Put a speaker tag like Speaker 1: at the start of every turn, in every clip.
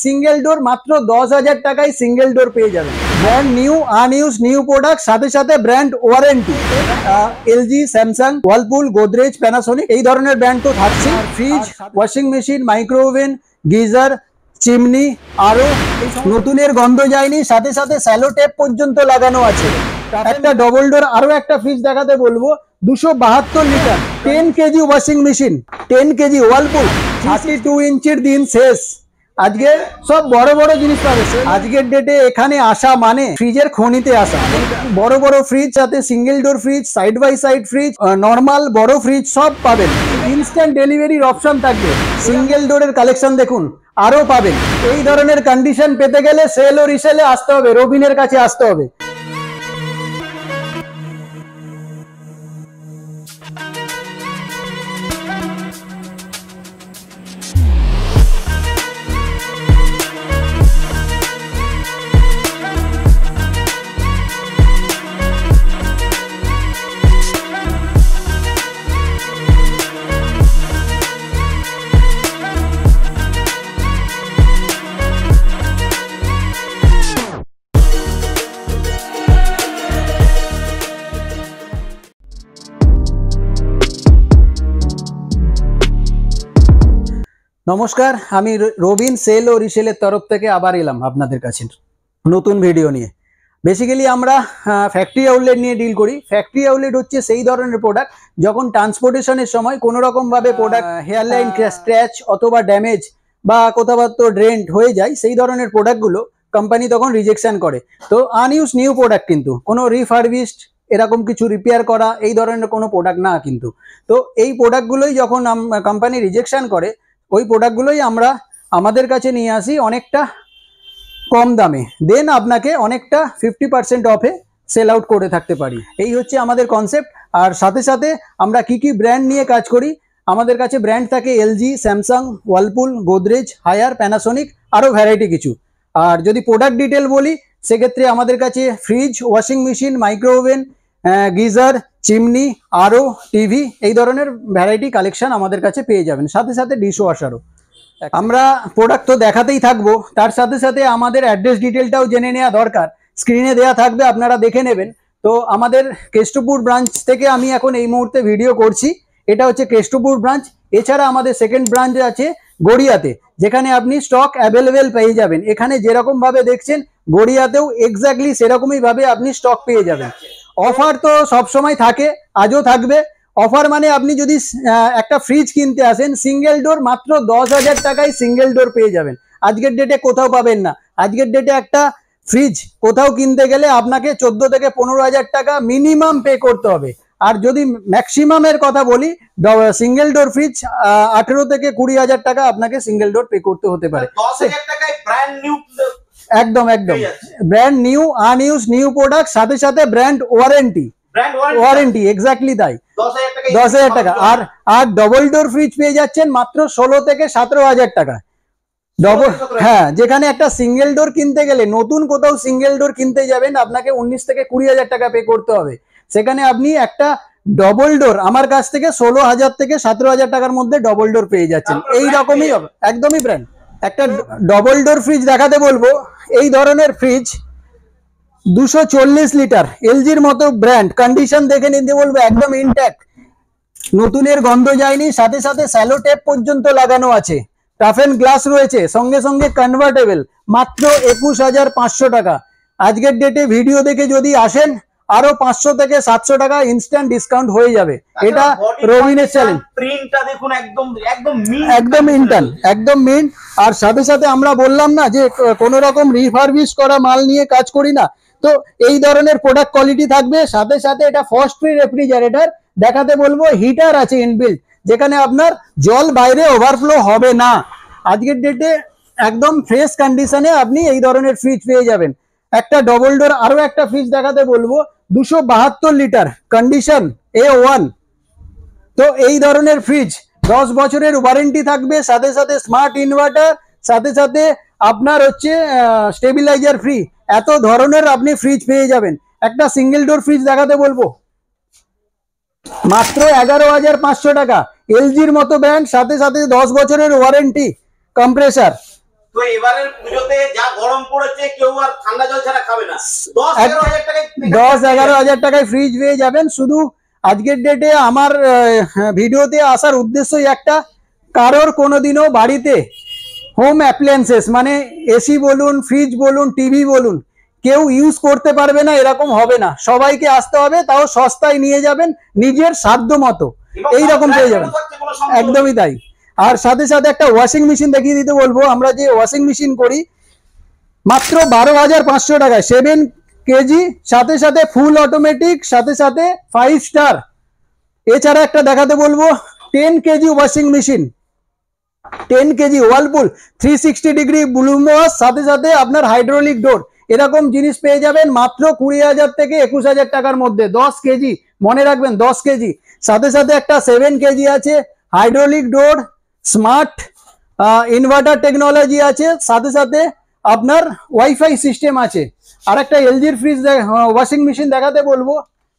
Speaker 1: Single door মাত্র 10,000 টাকায় single door পেয়ে যাবেন। ব্র্যান্ড নিউ আনইউজ নিউ প্রোডাক্ট, সাথে সাথে brand warranty. LG, Samsung, Whirlpool, Godrej, Panasonic এই ধরনের ব্র্যান্ড তো থাকছে। Fridge, washing machine, micro oven, geyser, chimney, আরো নতুনের গন্ধ যায়নি, সাথে সাথে স্যালো টেপ পর্যন্ত লাগানো আছে। একটা ডবল ডোর আরো একটা ফ্রিজ দেখাতে বলবো, 272 litre, 10 KG washing machine, 10 KG ওয়ালপুল, 32 ইঞ্চির দিন শেষ। আজকে সব বড় বড় জিনিস পাবে। আজকের ডেটে এখানে আসা মানে ফ্রিজের খনিতে আসা। বড় বড় ফ্রিজ, সাথে single door fridge, side by side fridge, normal বড় ফ্রিজ সব পাবেন। ইনস্ট্যান্ট ডেলিভারির অপশন থাকবে। সিঙ্গেল ডোরের কালেকশন দেখুন আরো পাবেন। এই ধরনের কন্ডিশন পেতে গেলে সেল ও রিসেলে আসতে হবে, রবিনের কাছে আসতে হবে। নমস্কার, আমি রবিন সেল ও রিসেলের তরফ থেকে আবার এলাম আপনাদের কাছে নতুন ভিডিও নিয়ে। বেসিক্যালি আমরা ফ্যাক্টরি আউটলেট নিয়ে ডিল করি। ফ্যাক্টরি আউটলেট হচ্ছে সেই ধরনের প্রোডাক্ট যখন ট্রান্সপোর্টেশনের সময় কোনো রকমভাবে প্রোডাক্ট হেয়ারলাইন স্ক্র্যাচ অথবা ড্যামেজ বা কোথাও ড্রেন্ট হয়ে যায়, সেই ধরনের প্রোডাক্টগুলো কোম্পানি তখন রিজেকশন করে। তো আনইউজ নিউ প্রোডাক্ট, কিন্তু কোনো রিফারবিশড এরকম কিছু রিপেয়ার করা এই ধরনের কোনো প্রোডাক্ট না কিন্তু। তো এই প্রোডাক্টগুলোই যখন কোম্পানি রিজেকশন করে, ওই প্রোডাক্টগুলোই আমরা আমাদের কাছে নিয়ে আসি অনেকটা কম দামে, দেন আপনাকে অনেকটা 50% অফে সেল আউট করে থাকতে পারি। এই হচ্ছে আমাদের কনসেপ্ট। আর সাথে সাথে আমরা কি কি ব্র্যান্ড নিয়ে কাজ করি, আমাদের কাছে ব্র্যান্ড থাকে LG, Samsung, Whirlpool, Godrej, Haier, Panasonic, আরও ভ্যারাইটি কিছু। আর যদি প্রোডাক্ট ডিটেল বলি, সেক্ষেত্রে আমাদের কাছে fridge, washing machine, micro oven, geyser, chimney, আরও টিভি এই ধরনের ভ্যারাইটি কালেকশন আমাদের কাছে পেয়ে যাবেন। সাথে সাথে ডিশ ওয়াশারও। আমরা প্রোডাক্ট তো দেখাতেই থাকবো, তার সাথে সাথে আমাদের অ্যাড্রেস ডিটেলটাও জেনে নেওয়া দরকার। স্ক্রিনে দেওয়া থাকবে, আপনারা দেখে নেবেন। তো আমাদের কেষ্টপুর ব্রাঞ্চ থেকে আমি এখন এই মুহূর্তে ভিডিও করছি। এটা হচ্ছে কেষ্টপুর ব্রাঞ্চ। এছাড়া আমাদের সেকেন্ড ব্রাঞ্চ আছে গড়িয়াতে, যেখানে আপনি স্টক অ্যাভেলেবেল পেয়ে যাবেন। এখানে যেরকম ভাবে দেখছেন, গড়িয়াতেও এক্স্যাক্টলি সেরকমই ভাবে আপনি স্টক পেয়ে যাবেন। অফার তো সবসময় থাকে, আজও থাকবে। অফার মানে আপনি যদি একটা ফ্রিজ কিনতে আসেন, সিঙ্গেল ডোর মাত্র 10,000 টাকায় সিঙ্গেল ডোর পেয়ে যাবেন। আজকের ডেটে কোথাও পাবেন না। আজকের ডেটে একটা ফ্রিজ কোথাও কিনতে গেলে আপনাকে 14 থেকে 15,000 টাকা মিনিমাম পে করতে হবে। আর যদি ম্যাক্সিমামের কথা বলি, সিঙ্গেল ডোর ফ্রিজ 18 থেকে 20,000 টাকা আপনাকে সিঙ্গেল ডোর পে করতে হতে পারে।
Speaker 2: 10,000 টাকায় ব্র্যান্ড নিউ,
Speaker 1: একদম একদম ব্র্যান্ড নিউ আনইউজ নিউ প্রোডাক্ট, সাথে সাথে ব্র্যান্ড ওয়ারেন্টি এক্স্যাক্টলি তাই। 10,000 টাকা। আর ডবল ডোর ফ্রিজ পেয়ে যাচ্ছেন মাত্র 16 থেকে 17,000 টাকা ডবল। হ্যাঁ, যেখানে একটা সিঙ্গেল ডোর কিনতে গেলে, নতুন কোথাও সিঙ্গেল ডোর কিনতে যাবেন, আপনাকে 19 থেকে 20,000 টাকা পে করতে হবে। সেখানে আপনি একটা ডবল ডোর আমার কাছ থেকে 16,000 থেকে 17,000 টাকার মধ্যে ডবল ডোর পেয়ে যাচ্ছেন। এই রকমই একদমই ব্র্যান্ড। একটা ডবল ডোর ফ্রিজ দেখাতে বলবো। এই ধরনের ফ্রিজ 240 লিটার, এলজির মতো ব্র্যান্ড, কন্ডিশন দেখে নিতে বলবো একদম ইনট্যাক্ট, নতুনের গন্ধ যায়নি, সাথে সাথে স্যালো টেপ পর্যন্ত লাগানো আছে, টাফ এন্ড গ্লাস রয়েছে, সঙ্গে সঙ্গে কনভার্টেবল, মাত্র 21,500 টাকা। আজকের ডেটে ভিডিও দেখে যদি আসেন, আরো 500 থেকে 700 টাকা ইনস্ট্যান্ট ডিসকাউন্ট হয়ে যাবে। এটা রবিনের চ্যালেঞ্জ।
Speaker 2: প্রিন্টটা দেখুন,
Speaker 1: একদম মিন্ট। আর সাথে সাথে আমরা বললাম না যে কোনো রকম রিফারবিশ করা মাল নিয়ে কাজ করি না। তো এই ধরনের প্রোডাক্ট কোয়ালিটি থাকবে। সাথে সাথে এটা ফ্রস্ট ফ্রি রেফ্রিজারেটর দেখাতে বলবো। হিটার আছে ইনবিল্ট, যেখানে আপনার জল বাইরে ওভারফ্লো হবে না। আজকের ডেটে একদম ফ্রেশ কন্ডিশনে আপনি এই ধরনের ফ্রিজ পেয়ে যাবেন। একটা ডবল ডোর আরো একটা ফ্রিজ দেখাতে বলবো, 272 লিটার, কন্ডিশন A1। তো এই ধরনের ফ্রিজ 10 বছরের ওয়ারেন্টি থাকবে, সাথে সাথে স্মার্ট ইনভার্টার, সাথে সাথে আপনার হচ্ছে স্টেবিলাইজার ফ্রি। এত ধরনের আপনি ফ্রিজ পেয়ে যাবেন। একটা সিঙ্গেল ডোর ফ্রিজ দেখাতে বলবো, মাত্র 11,500 টাকা, এলজির মতো ব্র্যান্ড, সাথে সাথে 10 বছরের ওয়ারেন্টি, কম্প্রেসার।
Speaker 2: তো এবারের পুজোতে যা গরম পড়েছে কেউ আর ঠান্ডা জল ছাড়া খাবে না। 10-11 হাজার টাকায়
Speaker 1: 10-11 হাজার টাকায় ফ্রিজ পেয়ে যাবেন। শুধু আজকের ডেটে আমার ভিডিওতে আসার উদ্দেশ্যই একটা, কারোর কোনোদিনও বাড়িতে হোম অ্যাপ্লায়েন্সেস মানে এসি বলুন, ফ্রিজ বলুন, টিভি বলুন, কেউ ইউজ করতে পারবে না এরকম হবে না। সবাইকে আসতে হবে, তাও সস্তায় নিয়ে যাবেন নিজের সাধ্য মতো, এইরকম পেয়ে যাবেন। একদমই তাই। আর সাথে সাথে একটা ওয়াশিং মেশিন দেখিয়ে দিতে বলবো। আমরা যে ওয়াশিং মেশিন করি মাত্র 12,500 টাকায় 7 কেজি, সাথে সাথে ফুল অটোমেটিক, সাথে সাথে 5 স্টার। এছাড়া একটা দেখাতে বলবো 10 KG washing machine, 10 KG ওয়ালপুল 360 degree Bloom wash, সাথে সাথে আপনার হাইড্রোলিক ডোর। এরকম জিনিস পেয়ে যাবেন মাত্র 20,000 থেকে 21,000 টাকার মধ্যে। 10 কেজি, মনে রাখবেন 10 কেজি। সাথে সাথে একটা 7 কেজি আছে, হাইড্রোলিক ডোর, স্মার্ট ইনভার্টার টেকনোলজি আছে, সাথে সাথে আপনার ওয়াইফাই সিস্টেম আছে। আর একটা এলজির ফ্রিজ ওয়াশিং মেশিন দেখাতে বলবো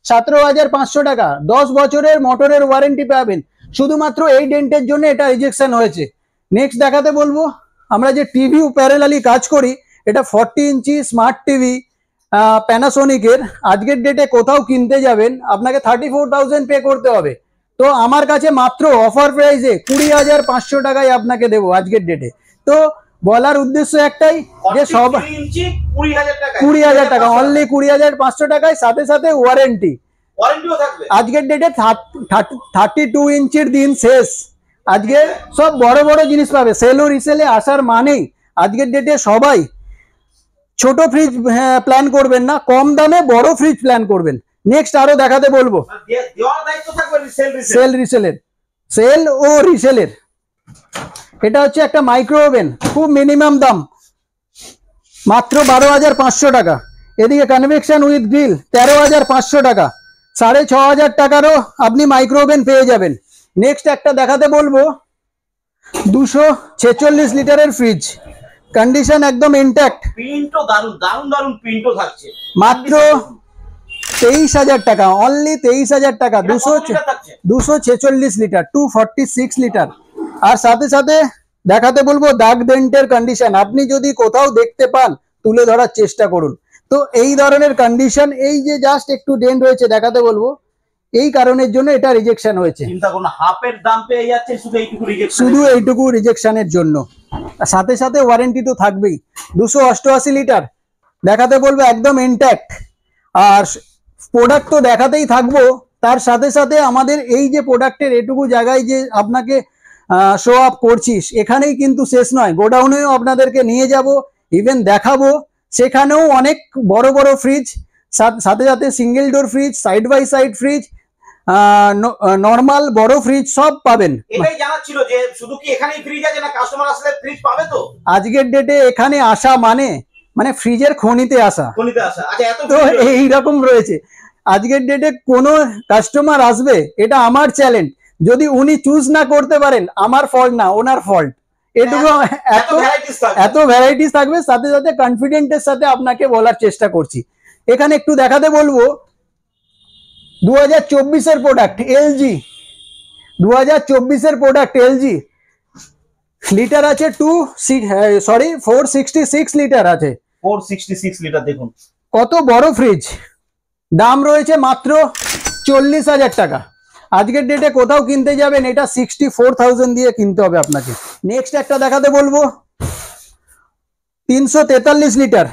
Speaker 1: 17,500 টাকা, 10 বছরের মোটরের ওয়ারেন্টি পাবেন। শুধুমাত্র এই ডেন্টের জন্য এটা রিজেকশন হয়েছে। নেক্সট দেখাতে বলবো, আমরা যে টিভি প্যারালালি কাজ করি, এটা 40 ইঞ্চি স্মার্ট টিভি প্যানাসোনিকের। আজকের ডেটে কোথাও কিনতে যাবেন আপনাকে 34,000 পে করতে হবে। তো আমার কাছে মাত্র অফার প্রাইসে 20,500 টাকায় আপনাকে দেবো আজকের ডেটে। তো বলার উদ্দেশ্য একটাই যে সব 20,000 টাকা, অনলি 20,500 টাকায়, সাথে সাথে ওয়ারেন্টি। আজকের ডেটে 32 ইঞ্চির দিন শেষ। আজকে সব বড় বড় জিনিস পাবে। সেল ও রিসেলে আসার মানেই আজকের ডেটে সবাই ছোট ফ্রিজ প্ল্যান করবেন না, কম দামে বড় ফ্রিজ প্ল্যান করবেন। নেক্সট আরো দেখাতে বলবো সেল ও রিসেলের। এটা হচ্ছে একটা মাইক্রো ওভেন, খুব মিনিমাম দাম মাত্র 12,500 টাকা। এদিকে কনভেকশন উইথ গ্রিল 13,500 টাকা, 6,500 টাকারও আপনি মাইক্রো ওভেন পেয়ে যাবেন। নেক্সট একটা দেখাতে বলবো 246 লিটারের ফ্রিজ, কন্ডিশন একদম ইনট্যাক্ট,
Speaker 2: প্রিন্টও দারুন দারুন দারুন প্রিন্টও থাকছে,
Speaker 1: মাত্র 23,000 টাকা, অনলি 23,000 টাকা। 246 লিটার, 246 লিটার। আর সাথে সাথে দেখাতে বলবো দাগ ডেন্টের কন্ডিশন, আপনি যদি কোথাও দেখতে পান তুলে ধরার চেষ্টা করুন। তো এই ধরনের কন্ডিশন, এই যে জাস্ট একটু ডেন্ট হয়েছে দেখাতে বলবো, এই কারণের জন্য এটা রিজেকশন হয়েছে।
Speaker 2: চিন্তা করুন, হাফের দাম পেয়ে যাচ্ছে
Speaker 1: শুধু এইটুকু রিজেকশনের জন্য। সাথে সাথে ওয়ারেন্টি তো থাকবেই। 288 লিটার দেখাতে বলবো, একদম ইনট্যাক্ট। আর প্রোডাক্ট তো দেখাতেই থাকবো, তার সাথে সাথে আমাদের এই যে প্রোডাক্টের এটুকু জায়গায় যে আপনাকে শো আপ করছিস, এখানেই কিন্তু শেষ নয়, গোডাউনেও আপনাদেরকে নিয়ে যাব, ইভেন দেখাবো। সেখানেও অনেক বড় বড় ফ্রিজ, সাথে সাথে single door fridge, side by side fridge, normal বড় ফ্রিজ সব পাবেন।
Speaker 2: এটাই জানার ছিল যে শুধু কি এখানেই ফ্রিজ আছে না কাস্টমার আসলে ফ্রিজ পাবে? তো
Speaker 1: আজকের ডেটে এখানে আসা মানে ফ্রিজের খনিতে আসা।
Speaker 2: আচ্ছা, এত
Speaker 1: তো এইরকম রয়েছে। আজকের ডেটে কোনো কাস্টমার আসবে, এটা আমার চ্যালেঞ্জ, যদি উনি চুজ না করতে পারেন আমার ফল্ট না, ওনার ফল্ট। এটুকু এত ভ্যারাইটিস থাকবে, সাথে সাথে কনফিডেন্টের সাথে আপনাকে বলার চেষ্টা করছি। এখানে একটু দেখাতে বলবো 2024-এর প্রোডাক্ট এলজি, 2024-এর প্রোডাক্ট এলজি। লিটার আছে 466 লিটার আছে,
Speaker 2: 466 লিটার। দেখুন
Speaker 1: কত বড় ফ্রিজ। দাম রয়েছে মাত্র 40,000 টাকা। আজকের ডেটে কোথাও কিনতে যাবেন এটা 64,000 দিয়ে কিনতে হবে আপনাকে। নেক্সট একটা দেখাতে বলবো 343 লিটার,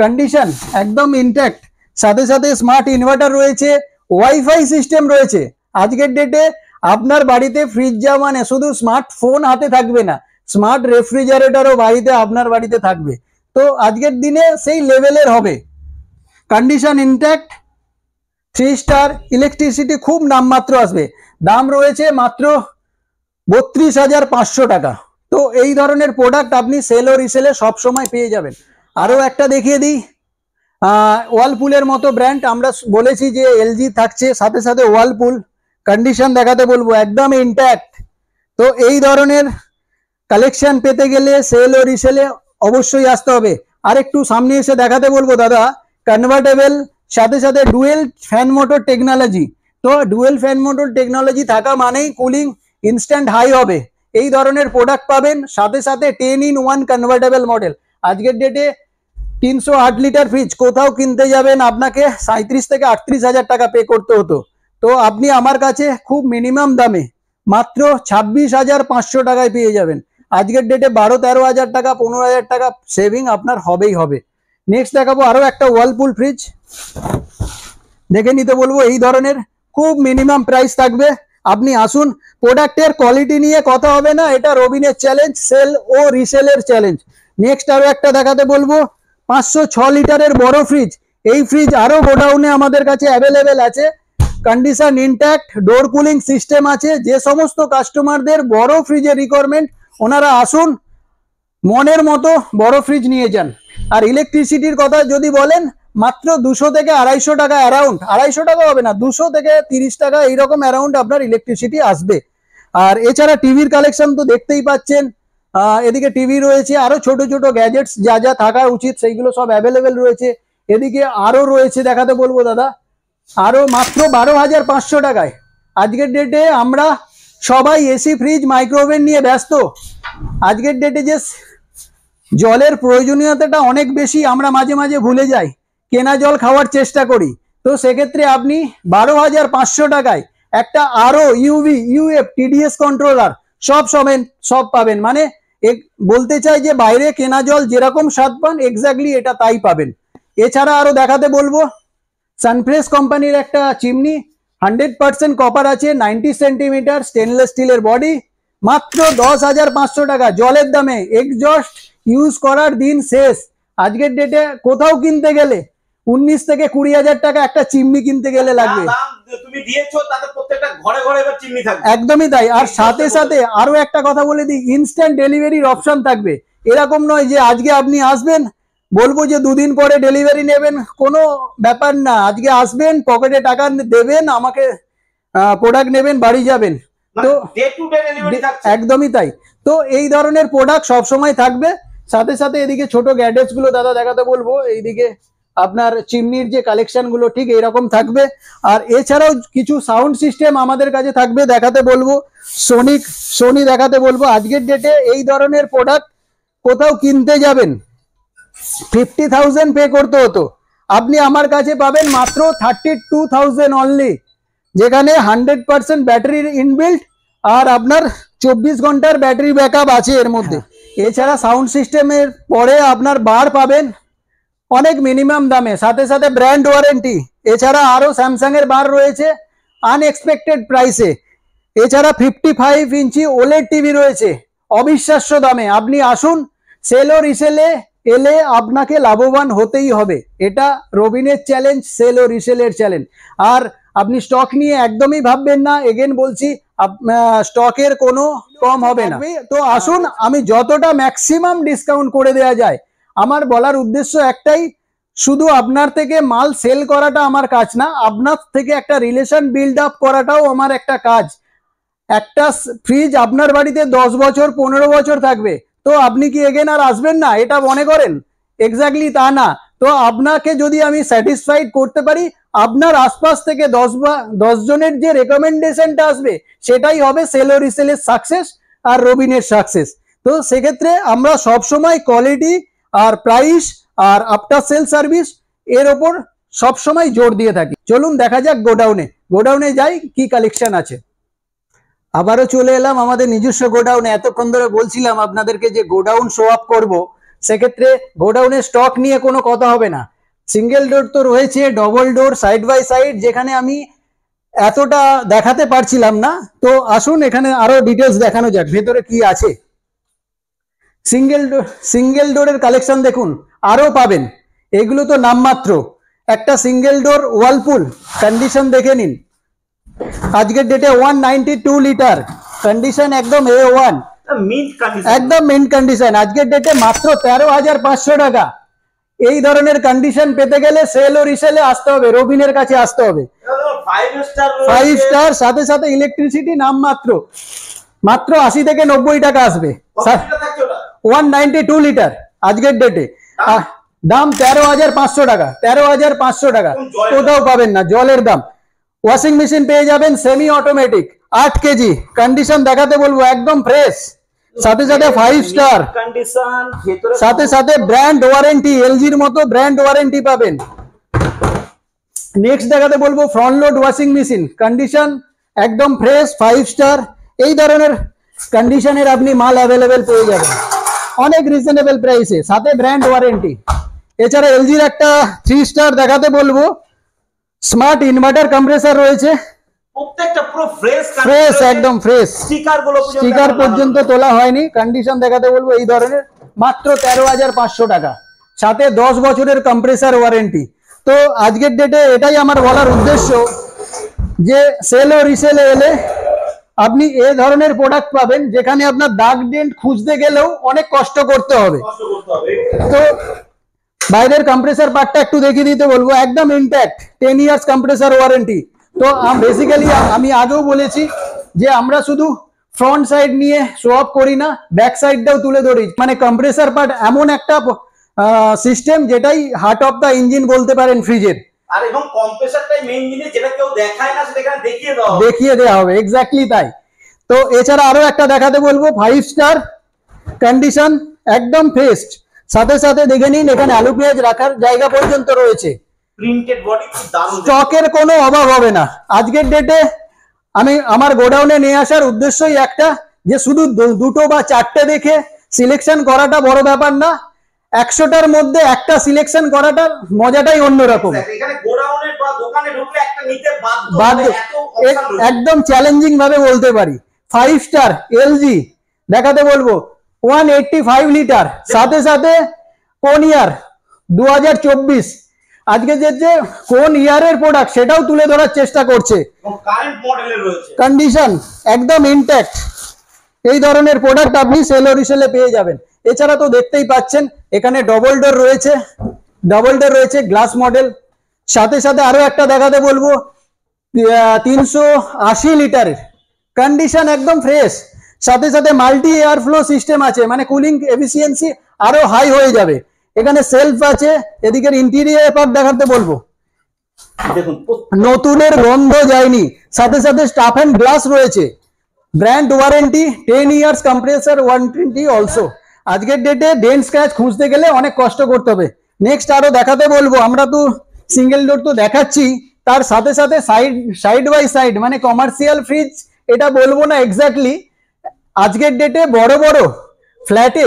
Speaker 1: কন্ডিশন একদম ইনট্যাক্ট, সাথে সাথে স্মার্ট ইনভার্টার রয়েছে, ওয়াইফাই সিস্টেম রয়েছে। আজকের ডেটে আপনার বাড়িতে ফ্রিজ যা মানে শুধু স্মার্টফোন হাতে থাকবে না, স্মার্ট রেফ্রিজারেটরও আপনার বাড়িতে থাকবে। তো আজকের দিনে সেই লেভেলের হবে। কন্ডিশন ইনট্যাক্ট, 3 স্টার, ইলেকট্রিসিটি খুব নামমাত্র আসবে। দাম রয়েছে মাত্র 32,500 টাকা। তো এই ধরনের প্রোডাক্ট আপনি সেল ও রিসেলে সবসময় পেয়ে যাবেন। আরও একটা দেখিয়ে দিই, ওয়ালপুলের মতো ব্র্যান্ড, আমরা বলেছি যে এলজি থাকছে, সাথে সাথে ওয়ালপুল। কন্ডিশন দেখাতে বলবো একদম ইনট্যাক্ট। তো এই ধরনের কালেকশন পেতে গেলে সেল ও রিসেলে অবশ্যই আসতে হবে। আর একটু সামনে এসে দেখাতে বলবো দাদা, কনভার্টেবল, সাথে সাথে ডুয়েল ফ্যান মোটর টেকনোলজি। তো ডুয়েল ফ্যান মোটর টেকনোলজি থাকা মানেই কুলিং ইনস্ট্যান্ট হাই হবে এই ধরনের প্রোডাক্ট পাবেন। সাথে সাথে 10-in-1 কনভার্টেবল মডেল। আজকের ডেটে 308 লিটার ফ্রিজ কোথাও কিনতে যাবেন আপনাকে 37 থেকে 38 হাজার টাকা পে করতে হতো, তো আপনি আমার কাছে খুব মিনিমাম দামে মাত্র 26,500 টাকায় পেয়ে যাবেন। আজকের ডেটে 12-13 হাজার টাকা 15 হাজার টাকা সেভিং আপনার হবেই হবে। নেক্সট দেখাবো আরো একটা ওয়ার্লপুল ফ্রিজ, দেখে নিতে বলবো। এই ধরনের খুব মিনিমাম প্রাইস থাকবে, আপনি আসুন। প্রোডাক্টের কোয়ালিটি নিয়ে কথা হবে না, এটা রবিনের চ্যালেঞ্জ, সেল ও রিসেলের চ্যালেঞ্জ। নেক্সট আরো একটা দেখাতে বলবো 506 লিটারের বড় ফ্রিজ। এই ফ্রিজ আরো গোডাউনে আমাদের কাছে অ্যাভেলেবেল আছে, কন্ডিশন ইনট্যাক্ট, ডোর কুলিং সিস্টেম আছে। যে সমস্ত কাস্টমারদের বড় ফ্রিজের রিকোয়ারমেন্ট ওনারা আসুন, মনের মতো বড় ফ্রিজ নিয়ে যান। আর ইলেকট্রিসিটির কথা যদি বলেন, মাত্র 200 থেকে 250 টাকা অ্যারাউন্ড, 250 টাকা হবে না, 200 থেকে 30 টাকা এইরকম অ্যারাউন্ড আপনার ইলেকট্রিসিটি আসবে। আর এছাড়া টিভির কালেকশন তো দেখতেই পাচ্ছেন, এদিকে টিভি রয়েছে, আরো ছোট ছোট গ্যাজেটস যা যা থাকা উচিত সেইগুলো সব অ্যাভেলেবেল রয়েছে। এদিকে আরো রয়েছে, দেখাতে বলবো দাদা, আরো মাত্র 12,500 টাকায়। আজকের ডেটে আমরা সবাই এসি, ফ্রিজ, মাইক্রোওভেন নিয়ে ব্যস্ত। আজকের ডেটে যে জলের প্রয়োজনীয়তাটা অনেক বেশি, আমরা মাঝে মাঝে ভুলে যাই, কেনা জল খাওয়ার চেষ্টা করি। তো সেক্ষেত্রে আপনি 12,500 টাকায় একটা আরো ইউএফ টিডিএস কন্ট্রোলার সব পাবেন। মানে বলতে চাই যে বাইরে কেনা জল যেরকম স্বাদ পান, এক্স্যাক্টলি এটা তাই পাবেন। এছাড়া আরো দেখাতে বলবো সানফ্রেশ কোম্পানির একটা চিমনি, 100% কপার আছে, 90 সেন্টিমিটার, স্টেনলেস স্টিলের বডি, মাত্র 10,500 টাকা। জলের দামে এক্সজস্ট ইউজ করার দিন শেষ। আজকের ডেটে কোথাও কিনতে গেলে 19 থেকে 20 হাজার টাকা একটা চিমনি কিনতে গেলে লাগবে।
Speaker 2: তুমি দিয়েছো তাতে প্রত্যেকটা ঘরে ঘরে এবার চিমনি থাকবে।
Speaker 1: একদমই তাই। আর সাথে সাথে আরো একটা কথা বলে দিই, ইনস্ট্যান্ট ডেলিভারির অপশন থাকবে। এরকম নয় যে আজকে আপনি আসবেন, বলবো যে 2 দিন পরে ডেলিভারি নেবেন, কোনো ব্যাপার না। আজকে আসবেন, পকেটে টাকা দেবেন, আমাকে প্রোডাক্ট নেবেন, বাড়ি যাবেন। তো
Speaker 2: ডে টু ডে ডেলিভারি থাকছে।
Speaker 1: একদমই তাই। তো এই ধরনের প্রোডাক্ট সব সময় থাকবে। সাথে সাথে এদিকে ছোট গ্যাডজেটস গুলো দাদা দেখাতে বলবো। এইদিকে আপনার চিমনির যে কালেকশন গুলো ঠিক এইরকম থাকবে। আর এছাড়াও কিছু সাউন্ড সিস্টেম আমাদের কাছে থাকবে, দেখাতে বলবো। সোনি দেখাতে বলবো। আজকের ডেটে এই ধরনের প্রোডাক্ট কোথাও কিনতে যাবেন 50,000 পে করতে হতো, আপনি আমার কাছে পাবেন মাত্র 32,000 অনলি, যেখানে 100% ব্যাটারির ইনবিল্ট আর আপনার 24 ঘন্টার ব্যাটারি ব্যাকআপ আছে এর মধ্যে। এছাড়া সাউন্ড সিস্টেমের পরে আপনার বার পাবেন অনেক মিনিমাম দামে, সাথে সাথে ব্র্যান্ড ওয়ারেন্টি। এছাড়া আরো স্যামসাং এর বার রয়েছে আনএক্সপেক্টেড প্রাইসে। এছাড়া 55 ইঞ্চি ওলেড টিভি রয়েছে অবিশ্বাস্য দামে। আপনি আসুন, সেল ও রিসেলে এলে আপনাকে লাভবান হতেই হবে। এটা রবিনের চ্যালেঞ্জ, সেল ও রিসেলের চ্যালেঞ্জ। আর আপনি স্টক নিয়ে একদমই ভাববেন না, এগেন বলছি, স্টকের কোনো কম হবে না। তো আসুন, আমি যতটা ম্যাক্সিমাম ডিসকাউন্ট করে দেওয়া যায়। আমার বলার উদ্দেশ্য একটাই, শুধু আপনার থেকে মাল সেল করাটা আমার কাজ না, আপনার থেকে একটা রিলেশন বিল্ড আপ করাটাও আমার একটা কাজ। একটা ফ্রিজ আপনার বাড়িতে 10 বছর 15 বছর থাকবে, তো আপনি কি এগেন আর আসবেন না এটা মনে করেন? এক্স্যাক্টলি তা না। তো আপনাকে যদি আমি স্যাটিসফাইড করতে পারি, আপনার আশপাশ থেকে 10 জনের যে রেকমেন্ডেশনটা আসবে সেটাই হবে সেল ও রিসেলের সাকসেস আর রবিনের সাকসেস। তো সেক্ষেত্রে আমরা সবসময় কোয়ালিটি আর প্রাইস আর আফটার সেল সার্ভিস এর ওপর সবসময় জোর দিয়ে থাকি। চলুন দেখা যাক গোডাউনে যাই, কি কালেকশন আছে। আবারও চলে এলাম আমাদের নিজস্ব গোডাউনে। এতক্ষণ ধরে বলছিলাম আপনাদেরকে যে গোডাউন শো আপ করবো, সেক্ষেত্রে গোডাউনের স্টক নিয়ে কোনো কথা হবে না। সিঙ্গেল ডোর তো রয়েছে, double door, side by side, যেখানে আমি এতটা দেখাতে পারছিলাম না। তো আসুন এখানে আরো ডিটেলস দেখানো যাক ভেতরে কি আছে। সিঙ্গেল ডোরের কালেকশন দেখুন, আরো পাবেন। এগুলো তো নামমাত্র। একটা সিঙ্গেল ডোর ওয়ালপুল, কন্ডিশন দেখে নিন। আজকের ডেটে 192 লিটার, কন্ডিশন একদম A1, একদম মিন্ট কন্ডিশন। আজকের ডেটে মাত্র 13,500 টাকা। এই ধরনের কন্ডিশন পেতে গেলে সেল ও রিসেলে আসতে হবে, রবিনের কাছে আসতে হবে। 5 স্টার, সাথে সাথে ইলেকট্রিসিটি নামমাত্র, মাত্র 80 থেকে 90 টাকা আসবে। 192 লিটার আজকের ডেটে, দাম 13,500 টাকা। 13,500 টাকা কোথাও পাবেন না। জলের দাম ওয়াশিং মেশিন পেয়ে যাবেন সেমি অটোমেটিক 8 কেজি, কন্ডিশন দেখাতে বলবো একদম ফ্রেশ, সাথে সাথে 5 স্টার
Speaker 2: কন্ডিশন, ভেতরে
Speaker 1: সাথে সাথে ব্র্যান্ড ওয়ারেন্টি, এলজির মতো ব্র্যান্ড ওয়ারেন্টি পাবেন। নেক্সট দেখাতে বলবো front load washing machine, condition একদম ফ্রেশ 5 স্টার। এই ধরনের কন্ডিশনের আপনি মাল অ্যাভেলেবেল পেয়ে যাবেন অনেক রিজনেবল প্রাইসে, সাথে ব্র্যান্ড ওয়ারেন্টি। এছাড়া এলজির একটা 3 স্টার দেখাতে বলবো, স্মার্ট ইনভার্টার কম্প্রেসার রয়েছে,
Speaker 2: প্রত্যেকটা পুরো ফ্রেশ
Speaker 1: ফ্রেশ একদম ফ্রেশ,
Speaker 2: স্টিকার
Speaker 1: পর্যন্ত তোলা হয়নি। কন্ডিশন দেখাতে বলবো এই ধরনের, মাত্র 13,500 টাকা, সাথে 10 বছরের কম্প্রেসার ওয়ারেন্টি। তো আজকের ডেটে এটাই আমার বলার উদ্দেশ্য যে সেল ও রিসেলে এলে আপনি এ ধরনের প্রোডাক্ট পাবেন যেখানে আপনার দাগ ডেন্ট খুঁজতে গেলেও অনেক কষ্ট করতে হবে। তো বাইরের কম্প্রেসার পার্টটা একটু দেখিয়ে দিতে বলবো, একদম ইনট্যাক্ট, 10 ইয়ার্স কম্প্রেসার ওয়ারেন্টি। তো বেসিক্যালি আমি আগেও বলেছি যে আমরা শুধু ফ্রন্ট সাইড নিয়ে শো অফ করি না, ব্যাক সাইডটাও তুলে ধরি। মানে কম্প্রেসার পার্ট এমন একটা সিস্টেম যেটাই হার্ট অফ দা ইঞ্জিন বলতে পারেন ফ্রিজের।
Speaker 2: আর এবং কম্প্রেসারটাই মেইন জিনিস, যেটা কেউ দেখায় না সেটা এখানে
Speaker 1: দেখিয়ে দেওয়া হবে, এক্স্যাক্টলি তাই। তো এছাড়া আরো একটা দেখাতে বলবো, 5 স্টার কন্ডিশন, একদম ফ্রেশ, সাথে সাথে দেখে নিন এখানে আলু পেঁয়াজ রাখার জায়গা পর্যন্ত রয়েছে,
Speaker 2: প্রিন্টেড বডি, খুব দারুণ,
Speaker 1: স্টকের কোনো অভাব হবে না। আজকের ডেটে আমি আমার গোডাউনে নিয়ে আসার উদ্দেশ্যই একটা, যে শুধু দুটো বা চারটে দেখে সিলেকশন করাটা বড় ব্যাপার না, 100টার মধ্যে একটা সিলেকশন করাটার মজাটাই অন্যরকম।
Speaker 2: এখানে গোডাউনে বা দোকানে ঢুকলে একটা নিতে
Speaker 1: বাধ্য, একদম চ্যালেঞ্জিং ভাবে বলতে পারি। 5 স্টার এলজি দেখাতে বলবো, 185 লিটার, সাথে সাথে কোন ইয়ার 2024, আজকে যে কোন ইয়ারের প্রোডাক্ট সেটাও তুলে ধরার চেষ্টা করছে,
Speaker 2: কারেন্ট মডেলের রয়েছে,
Speaker 1: কন্ডিশন একদম ইনট্যাক্ট। এই ধরনের প্রোডাক্ট আপনি সেল ও রিসেলে পেয়ে যাবেন। এছাড়া তো দেখতেই পাচ্ছেন এখানে ডবল ডোর রয়েছে গ্লাস মডেল, সাথে সাথে আরো একটা দেখাতে বলবো 380 লিটারের, কন্ডিশন একদম ফ্রেশ, সাথে সাথে মাল্টি এয়ার ফ্লো সিস্টেম আছে, মানে কুলিং এফিসিয়েন্সি আরো হাই হয়ে যাবে। এখানে সেলফ আছে, এদিকের ইন্টেরিয়র পার্ট দেখাতে বলবো,
Speaker 2: দেখুন
Speaker 1: নতুনের গন্ধ যায়নি, সাথে সাথে স্টাফ এন্ড গ্লাস রয়েছে, brand warranty, 10 years compressor warranty also. আজকের ডেটে ডেন্ট স্ক্র্যাচ খুঁজতে গেলে অনেক কষ্ট করতে হবে। নেক্সট আরো দেখাতে বলবো, আমরা তো সিঙ্গেল ডোর তো দেখাচ্ছি, তার সাথে সাথে সাইড বাই সাইড, মানে কমার্শিয়াল ফ্রিজ এটা বলবো না এক্স্যাক্টলি, আজকের ডেটে বড় বড় ফ্ল্যাটে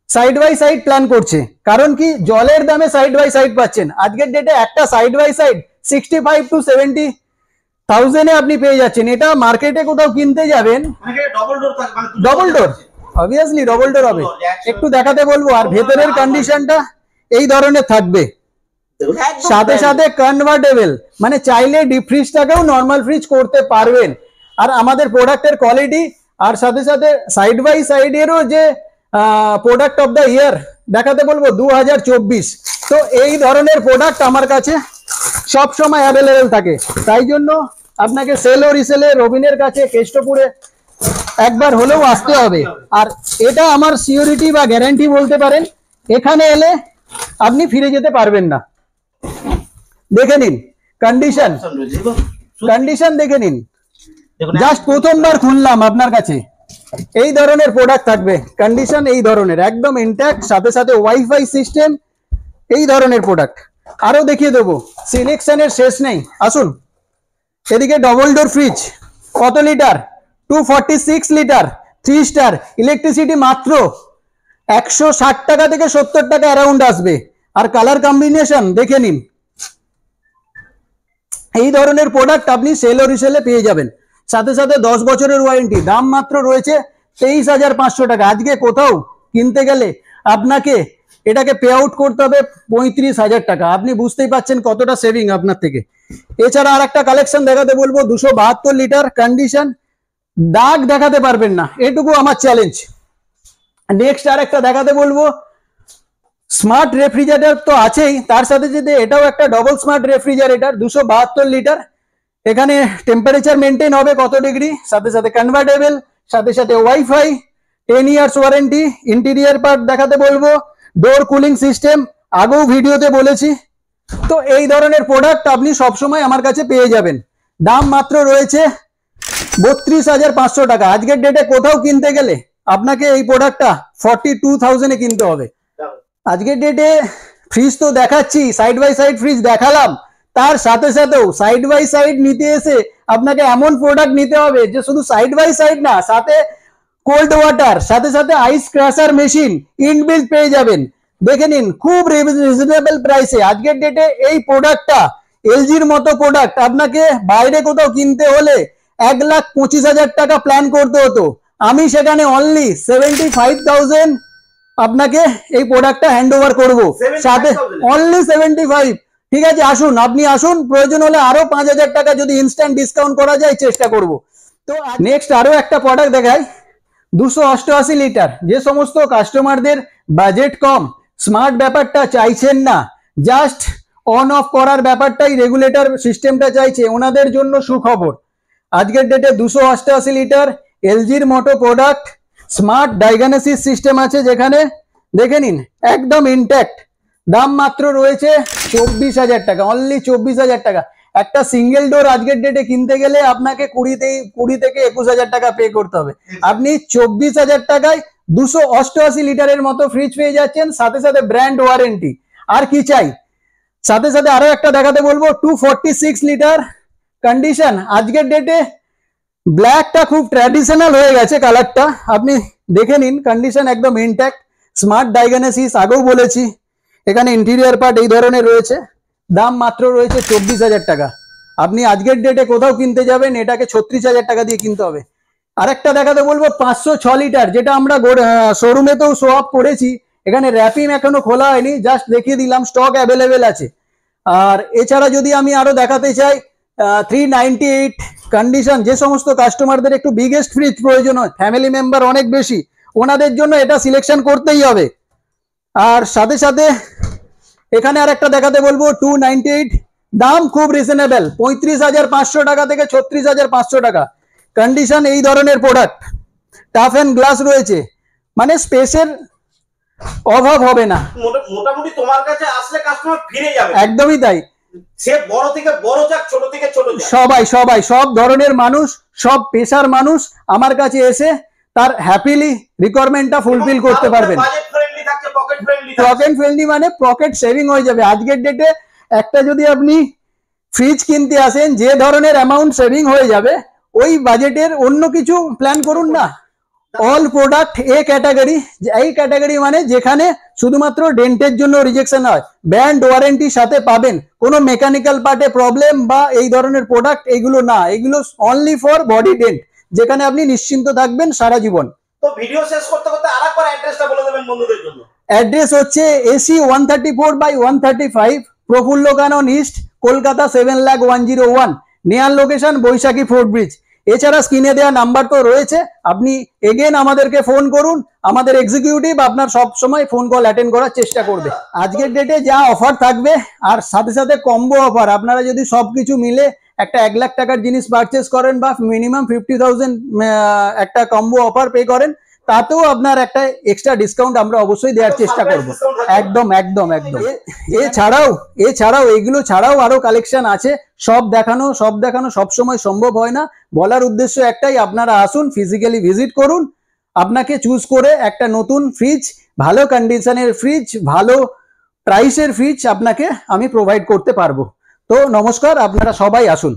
Speaker 1: সাইড বাই সাইড প্ল্যান করছে, কারণ কি জলের দামে সাইড বাই সাইড পাচ্ছেন। আজকের ডেটে একটা সাইড বাই সাইড 65 to 70,000 আপনি পেয়ে যাচ্ছেন। এটা মার্কেটে কোথাও কিনতে যাবেন, double door, obviously double door হবে। একটু দেখাতে বলবো, আর ভেতরের কন্ডিশনটা এই ধরনের থাকবে, সাথে সাথে কনভার্টেবল, মানে চাইলে ডিপ ফ্রিজটাকেও নর্মাল ফ্রিজ করতে পারবেন। আর আমাদের প্রোডাক্টের কোয়ালিটি, আর সাথে সাথে সাইড বাই সাইডেরও যে প্রোডাক্ট অফ দ্য ইয়ার দেখাতে বলবো 2024। তো এই ধরনের প্রোডাক্ট আমার কাছে সব সময় অ্যাভেলেবেল থাকে, তাই জন্য আপনাকে সেল ও রিসেলে রবিনের কাছে কেষ্টপুরে একবার হলেও আসতে হবে। আর এটা আমার সিওরিটি বা গ্যারান্টি বলতে পারেন, এখানে এলে আপনি ফিরে যেতে পারবেন না। দেখে নিন কন্ডিশন দেখে নিন, জাস্ট প্রথমবার খুললাম আপনার কাছে, এই ধরনের প্রোডাক্ট থাকবে, কন্ডিশন এই ধরনের একদম ইনট্যাক্ট, সাথে সাথে ওয়াইফাই সিস্টেম, এই ধরনের প্রোডাক্ট আরো দেখিয়ে দেবো, সিলেকশনের শেষ নেই। আসুন এদিকে ডবল ডোর ফ্রিজ, কত লিটার, 246 লিটার, 3 স্টার, ইলেকট্রিসিটি মাত্র 160 টাকা থেকে 70 টাকা অ্যারাউন্ড আসবে। আর কালার কম্বিনেশন দেখে নিন, এই ধরনের প্রোডাক্ট আপনি সেল ও রিসেলে পেয়ে যাবেন, সাথে সাথে 10 বছরের ওয়ারেন্টি। দাম মাত্র রয়েছে 23,500 টাকা। আজকে কোথাও কিনতে গেলে আপনাকে এটাকে পে আউট করতে হবে 35,000 টাকা। আপনি বুঝতেই পাচ্ছেন কতটা সেভিং আপনার থেকে। এছাড়া আর একটা কালেকশন দেখাতে বলবো, 272 লিটার, কন্ডিশন দাগ দেখাতে পারবেন না, এটুকু আমার চ্যালেঞ্জ। নেক্সট আর একটা দেখাতে বলবো, স্মার্ট রেফ্রিজারেটর তো আছেই, তার সাথে যদি এটাও একটা ডবল স্মার্ট রেফ্রিজারেটর, 272 লিটার, এখানে টেম্পারেচার মেনটেন হবে কত ডিগ্রি, সাথে সাথে কনভার্টেবল, সাথে সাথে wifi, 10 years warranty. Interior part দেখাতে বলবো, ডোর কুলিং সিস্টেম, আগেও ভিডিওতে বলেছি। তো এই ধরনের প্রোডাক্ট আপনি সবসময় আমার কাছে পেয়ে যাবেন। দাম মাত্র রয়েছে 32,500 টাকা। আজকের ডেটে কোথাও কিনতে গেলে আপনাকে এই প্রোডাক্টটা 42,000 কিনতে হবে। আজকের ডেটে ফ্রিজ তো দেখাচ্ছি, সাইড বাই সাইড ফ্রিজ দেখালাম, তার সাথে সাথেও সাইড বাই সাইড নিতে এসে আপনাকে এমন প্রোডাক্ট নিতে হবে যে শুধু সাইড বাই সাইড না, সাথে কোল্ড ওয়াটার, সাথে সাথে আইস ক্রাশার মেশিন ইনবিল্ট পেয়ে যাবেন। দেখে নিন খুব রিজনেবল প্রাইসে আজকের ডেটে এই প্রোডাক্টটা, এলজির মতো প্রোডাক্ট আপনাকে বাইরে কোথাও কিনতে হলে 1,25,000 টাকা প্ল্যান করতে হতো। আমি সেখানে অনলি 75,000 আপনাকে এই প্রোডাক্টটা হ্যান্ড ওভার করবো, সাথে অনলি 75। ঠিক আছে, আসুন, আপনি আসুন, প্রয়োজন হলে আরো 5,000 টাকা যদি ইনস্ট্যান্ট ডিসকাউন্ট করা যায় চেষ্টা করব। তো নেক্সট আরো একটা প্রোডাক্ট দেখাই, 288 লিটার। যে সমস্ত কাস্টমারদের বাজেট কম, স্মার্ট ব্যাপারটা চাইছেন না, জাস্ট অন অফ করার ব্যাপারটাই রেগুলেটর সিস্টেমটা চাইছে, ওনাদের জন্য সুখবর। আজকের ডেটে 288 লিটার এলজির মোটো প্রোডাক্ট, স্মার্ট ডায়াগনোসিস সিস্টেম আছে যেখানে দেখে নিন একদম ইনট্যাক্ট। দাম মাত্র রয়েছে 24,000 টাকা, অনলি 24,000 টাকা। একটা সিঙ্গেল ডোর আজকের ডেটে কিনতে গেলে আপনাকে 20 থেকে 21,000 টাকা পে করতে হবে। আপনি 24,000 টাকায় 288 লিটারের মতো ফ্রিজ পেয়ে যাচ্ছেন, সাথে সাথে ব্র্যান্ড ওয়ারেন্টি। আর কি চাই? সাথে সাথে আরো একটা দেখাতে বলবো, 246 লিটার কন্ডিশন। আজকের ডেটে ব্ল্যাকটা খুব ট্র্যাডিশনাল হয়ে গেছে কালারটা, আপনি দেখে নিন, কন্ডিশন একদম ইনট্যাক্ট। স্মার্ট ডায়াগনোসিস আগেও বলেছি, এখানে ইন্টেরিয়র পার্ট এই ধরনের রয়েছে। দাম মাত্র রয়েছে 24,000 টাকা। আপনি আজকের ডেটে কোথাও কিনতে যাবেন এটাকে 36,000 টাকা দিয়ে কিনতে হবে। আরেকটা দেখাতে বলবো 506 লিটার, যেটা আমরা শোরুমেতেও শো অফ করেছি। এখানে র্যাপিং এখনো খোলা হয়নি, জাস্ট দেখিয়ে দিলাম, স্টক অ্যাভেলেবেল আছে। আর এছাড়া যদি আমি আরো দেখাতে চাই 398 কন্ডিশন, যে সমস্ত কাস্টমারদের একটু বিগেস্ট ফ্রিজ প্রয়োজন হয়, ফ্যামিলি মেম্বার অনেক বেশি, ওনাদের জন্য এটা সিলেকশন করতেই হবে। আর সাথে সাথে এখানে আর একটা দেখাতে বলবো 298, দাম খুব রিজনেবল, 35,500 টাকা থেকে 36,500 টাকা। কন্ডিশন এই ধরনের প্রোডাক্ট, টাফ এন্ড গ্লাস রয়েছে, মানে স্পেসের অভাব হবে না।
Speaker 2: মোটামুটি তোমার কাছে আসলে কাস্টমার ফিরে যাবে।
Speaker 1: একদমই তাই,
Speaker 2: সে বড় থেকে বড় যাক, ছোট থেকে ছোট যাক,
Speaker 1: সবাই সব ধরনের মানুষ, সব পেশার মানুষ আমার কাছে এসে তার হ্যাপিলি রিকোয়ারমেন্টটা ফুলফিল করতে পারবেন।
Speaker 2: বাজেট ফ্রেন্ডলি থাকছে, পকেট ফ্রেন্ডলি থাকছে।
Speaker 1: পকেট ফ্রেন্ডলি মানে পকেট সেভিং হয়ে যাবে। আজকের ডেটে একটা যদি আপনি ফ্রিজ কিনতে আসেন, যে ধরনের অ্যামাউন্ট সেভিং হয়ে যাবে, ওই বাজেটের অন্য কিছু প্ল্যান করুন না। অল প্রোডাক্ট এ ক্যাটাগরি, এই ক্যাটাগরি মানে যেখানে শুধুমাত্র ডেন্টের জন্য রিজেকশন হয়, ব্র্যান্ড ওয়ারেন্টি সাথে পাবেন। কোনো মেকানিক্যাল পার্টে প্রবলেম বা এই ধরনের প্রোডাক্ট এগুলো না, এগুলো অনলি ফর বডি ডেন্ট, যেখানে আপনি নিশ্চিন্ত থাকবেন সারা জীবন।
Speaker 2: তো ভিডিও শেষ করতে করতে আরেকবার অ্যাড্রেসটা বলে দেবেন বন্ধুদের জন্য।
Speaker 1: অ্যাড্রেস হচ্ছে AC 134/135, প্রফুল্ল কানন ইস্ট, কলকাতা 7,01,01। নেয়ার লোকেশন বৈশাখী ফোর্ট ব্রিজ। এছাড়া স্ক্রিনে দেওয়া নাম্বার তো রয়েছে, আপনি এগেন আমাদেরকে ফোন করুন, আমাদের এক্সিকিউটিভ আপনার সব সময় ফোন কল অ্যাটেন্ড করার চেষ্টা করবে। আজকের ডেটে যা অফার থাকবে, আর সাথে সাথে কম্বো অফার, আপনারা যদি সবকিছু মিলে একটা 1 লাখ টাকার জিনিস পারচেস করেন বা মিনিমাম 50,000 একটা কম্বো অফার পে করেন, তাতেও আপনার একটা এক্সট্রা ডিসকাউন্ট আমরা অবশ্যই দেওয়ার চেষ্টা করব। একদম একদম একদম। এছাড়াও এগুলো ছাড়াও আরো কালেকশন আছে, সব দেখানো সবসময় সম্ভব হয় না। বলার উদ্দেশ্য একটাই, আপনারা আসুন, ফিজিক্যালি ভিজিট করুন, আপনাকে চুজ করে একটা নতুন ফ্রিজ, ভালো কন্ডিশনের ফ্রিজ, ভালো প্রাইসের ফ্রিজ আপনাকে আমি প্রোভাইড করতে পারবো। তো নমস্কার, আপনারা সবাই আসুন।